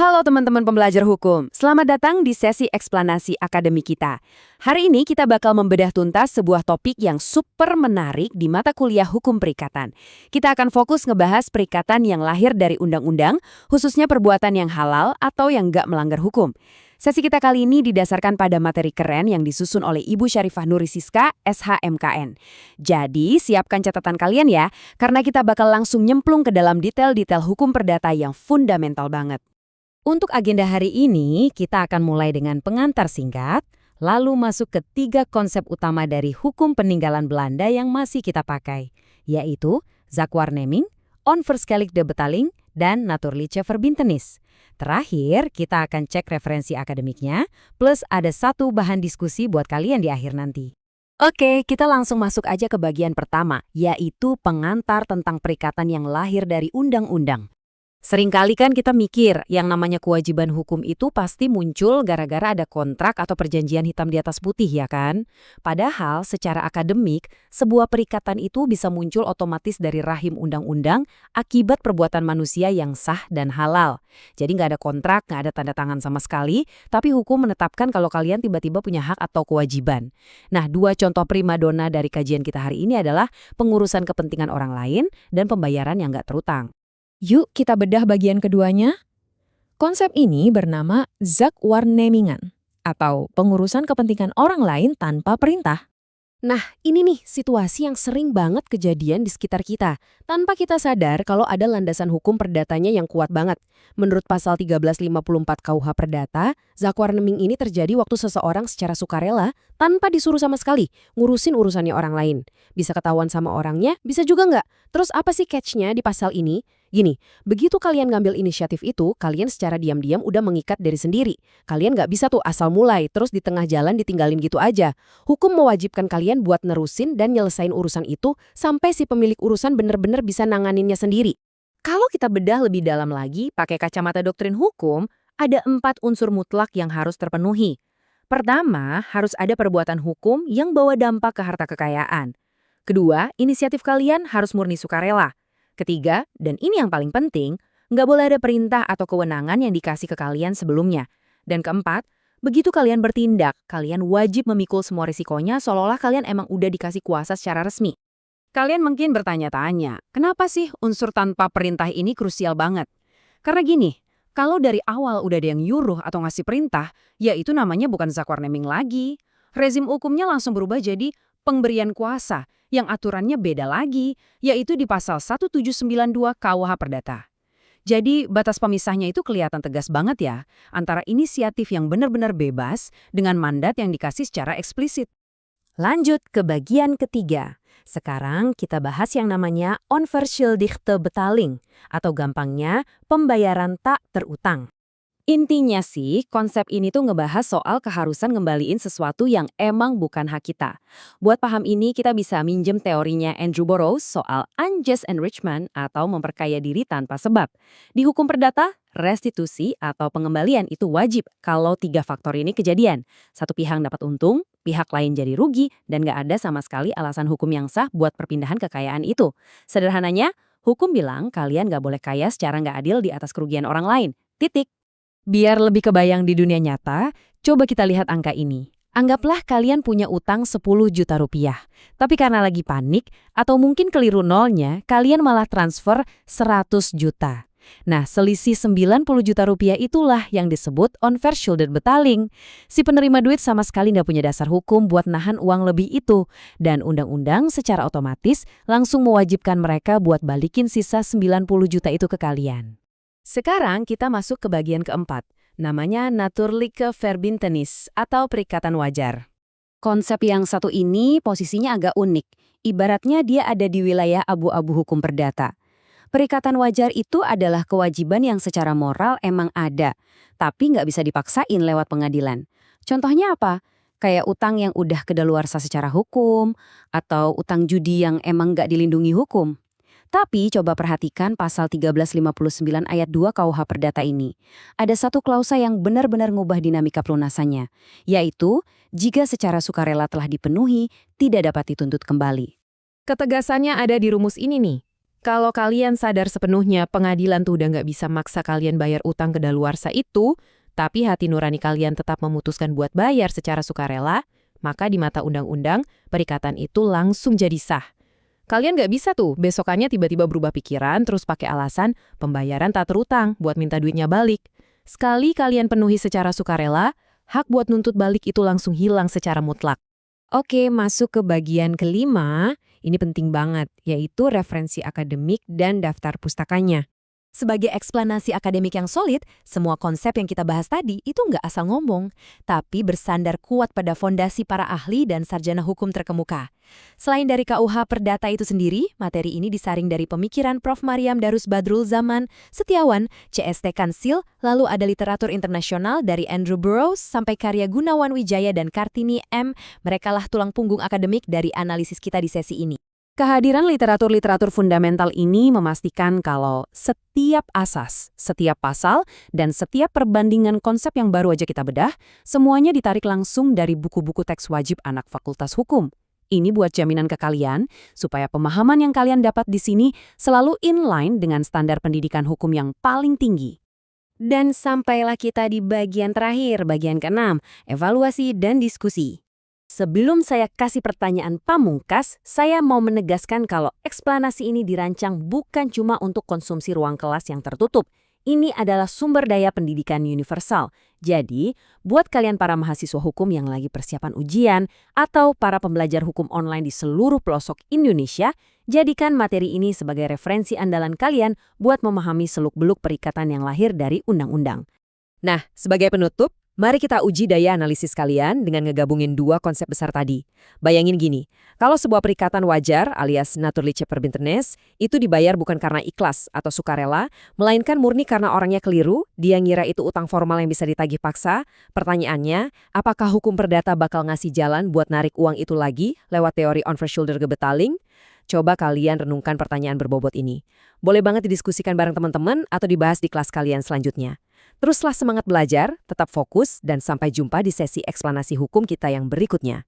Halo teman-teman pembelajar hukum, selamat datang di sesi eksplanasi akademi kita. Hari ini kita bakal membedah tuntas sebuah topik yang super menarik di mata kuliah hukum perikatan. Kita akan fokus ngebahas perikatan yang lahir dari undang-undang, khususnya perbuatan yang halal atau yang nggak melanggar hukum. Sesi kita kali ini didasarkan pada materi keren yang disusun oleh Ibu Syarifah Nurisiska, SHMKN. Jadi, siapkan catatan kalian ya, karena kita bakal langsung nyemplung ke dalam detail-detail hukum perdata yang fundamental banget. Untuk agenda hari ini, kita akan mulai dengan pengantar singkat, lalu masuk ke 3 konsep utama dari hukum peninggalan Belanda yang masih kita pakai, yaitu zakwarneming, onverschilligde betaling, dan natuurlijke verbintenis. Terakhir, kita akan cek referensi akademiknya, plus ada satu bahan diskusi buat kalian di akhir nanti. Oke, kita langsung masuk aja ke bagian pertama, yaitu pengantar tentang perikatan yang lahir dari undang-undang. Seringkali kan kita mikir yang namanya kewajiban hukum itu pasti muncul gara-gara ada kontrak atau perjanjian hitam di atas putih ya kan? Padahal secara akademik, sebuah perikatan itu bisa muncul otomatis dari rahim undang-undang akibat perbuatan manusia yang sah dan halal. Jadi nggak ada kontrak, nggak ada tanda tangan sama sekali, tapi hukum menetapkan kalau kalian tiba-tiba punya hak atau kewajiban. Nah, 2 contoh primadona dari kajian kita hari ini adalah pengurusan kepentingan orang lain dan pembayaran yang nggak terutang. Yuk kita bedah bagian keduanya. Konsep ini bernama zakwarnemingan, atau pengurusan kepentingan orang lain tanpa perintah. Nah, ini nih situasi yang sering banget kejadian di sekitar kita, tanpa kita sadar kalau ada landasan hukum perdatanya yang kuat banget. Menurut pasal 1354 KUH Perdata, zakwarneming ini terjadi waktu seseorang secara sukarela, tanpa disuruh sama sekali, ngurusin urusannya orang lain. Bisa ketahuan sama orangnya, bisa juga nggak. Terus apa sih catch-nya di pasal ini? Gini, begitu kalian ngambil inisiatif itu, kalian secara diam-diam udah mengikat diri sendiri. Kalian nggak bisa tuh asal mulai, terus di tengah jalan ditinggalin gitu aja. Hukum mewajibkan kalian buat nerusin dan nyelesain urusan itu sampai si pemilik urusan bener-bener bisa nanganinnya sendiri. Kalau kita bedah lebih dalam lagi, pakai kacamata doktrin hukum, ada 4 unsur mutlak yang harus terpenuhi. Pertama, harus ada perbuatan hukum yang bawa dampak ke harta kekayaan. Kedua, inisiatif kalian harus murni sukarela. Ketiga, dan ini yang paling penting, nggak boleh ada perintah atau kewenangan yang dikasih ke kalian sebelumnya. Dan keempat, begitu kalian bertindak, kalian wajib memikul semua risikonya seolah-olah kalian emang udah dikasih kuasa secara resmi. Kalian mungkin bertanya-tanya, kenapa sih unsur tanpa perintah ini krusial banget? Karena gini, kalau dari awal udah ada yang nyuruh atau ngasih perintah, ya itu namanya bukan zakwarneming lagi. Rezim hukumnya langsung berubah jadi pemberian kuasa, yang aturannya beda lagi, yaitu di pasal 1792 KUH Perdata. Jadi, batas pemisahnya itu kelihatan tegas banget ya, antara inisiatif yang benar-benar bebas dengan mandat yang dikasih secara eksplisit. Lanjut ke bagian ketiga. Sekarang kita bahas yang namanya onverschildigde betaling, atau gampangnya pembayaran tak terutang. Intinya sih, konsep ini tuh ngebahas soal keharusan ngembaliin sesuatu yang emang bukan hak kita. Buat paham ini, kita bisa minjem teorinya Andrew Burroughs soal unjust enrichment atau memperkaya diri tanpa sebab. Di hukum perdata, restitusi atau pengembalian itu wajib kalau 3 faktor ini kejadian. Satu pihak dapat untung, pihak lain jadi rugi, dan nggak ada sama sekali alasan hukum yang sah buat perpindahan kekayaan itu. Sederhananya, hukum bilang kalian nggak boleh kaya secara nggak adil di atas kerugian orang lain. Titik. Biar lebih kebayang di dunia nyata, coba kita lihat angka ini. Anggaplah kalian punya utang 10 juta rupiah. Tapi karena lagi panik, atau mungkin keliru nolnya, kalian malah transfer 100 juta. Nah, selisih 90 juta rupiah itulah yang disebut onverschilligde betaling. Si penerima duit sama sekali nggak punya dasar hukum buat nahan uang lebih itu. Dan undang-undang secara otomatis langsung mewajibkan mereka buat balikin sisa 90 juta itu ke kalian. Sekarang kita masuk ke bagian keempat, namanya natuurlijke verbintenis atau perikatan wajar. Konsep yang satu ini posisinya agak unik, ibaratnya dia ada di wilayah abu-abu hukum perdata. Perikatan wajar itu adalah kewajiban yang secara moral emang ada, tapi nggak bisa dipaksain lewat pengadilan. Contohnya apa? Kayak utang yang udah kedaluarsa secara hukum, atau utang judi yang emang nggak dilindungi hukum. Tapi coba perhatikan pasal 1359 ayat 2 KUH Perdata ini. Ada satu klausa yang benar-benar ngubah dinamika pelunasannya, yaitu jika secara sukarela telah dipenuhi, tidak dapat dituntut kembali. Ketegasannya ada di rumus ini nih. Kalau kalian sadar sepenuhnya pengadilan tuh udah nggak bisa maksa kalian bayar utang kedaluarsa itu, tapi hati nurani kalian tetap memutuskan buat bayar secara sukarela, maka di mata undang-undang, perikatan itu langsung jadi sah. Kalian nggak bisa tuh besokannya tiba-tiba berubah pikiran terus pakai alasan pembayaran tak terutang buat minta duitnya balik. Sekali kalian penuhi secara sukarela, hak buat nuntut balik itu langsung hilang secara mutlak. Oke, masuk ke bagian kelima, ini penting banget, yaitu referensi akademik dan daftar pustakanya. Sebagai eksplanasi akademik yang solid, semua konsep yang kita bahas tadi itu nggak asal ngomong, tapi bersandar kuat pada fondasi para ahli dan sarjana hukum terkemuka. Selain dari KUH Perdata itu sendiri, materi ini disaring dari pemikiran Prof. Maryam Darus Badrul Zaman, Setiawan, CST Kansil, lalu ada literatur internasional dari Andrew Burroughs sampai karya Gunawan Wijaya dan Kartini M. Merekalah tulang punggung akademik dari analisis kita di sesi ini. Kehadiran literatur-literatur fundamental ini memastikan kalau setiap asas, setiap pasal, dan setiap perbandingan konsep yang baru aja kita bedah, semuanya ditarik langsung dari buku-buku teks wajib anak Fakultas Hukum. Ini buat jaminan ke kalian, supaya pemahaman yang kalian dapat di sini selalu inline dengan standar pendidikan hukum yang paling tinggi. Dan sampailah kita di bagian terakhir, bagian ke-6, evaluasi dan diskusi. Sebelum saya kasih pertanyaan pamungkas, saya mau menegaskan kalau eksplanasi ini dirancang bukan cuma untuk konsumsi ruang kelas yang tertutup. Ini adalah sumber daya pendidikan universal. Jadi, buat kalian para mahasiswa hukum yang lagi persiapan ujian atau para pembelajar hukum online di seluruh pelosok Indonesia, jadikan materi ini sebagai referensi andalan kalian buat memahami seluk-beluk perikatan yang lahir dari undang-undang. Nah, sebagai penutup, mari kita uji daya analisis kalian dengan ngegabungin dua konsep besar tadi. Bayangin gini, kalau sebuah perikatan wajar alias naturliche Verbintenis itu dibayar bukan karena ikhlas atau sukarela, melainkan murni karena orangnya keliru, dia ngira itu utang formal yang bisa ditagih paksa, pertanyaannya, apakah hukum perdata bakal ngasih jalan buat narik uang itu lagi lewat teori on first shoulder gebetaling? Coba kalian renungkan pertanyaan berbobot ini. Boleh banget didiskusikan bareng teman-teman atau dibahas di kelas kalian selanjutnya. Teruslah semangat belajar, tetap fokus, dan sampai jumpa di sesi eksplanasi hukum kita yang berikutnya.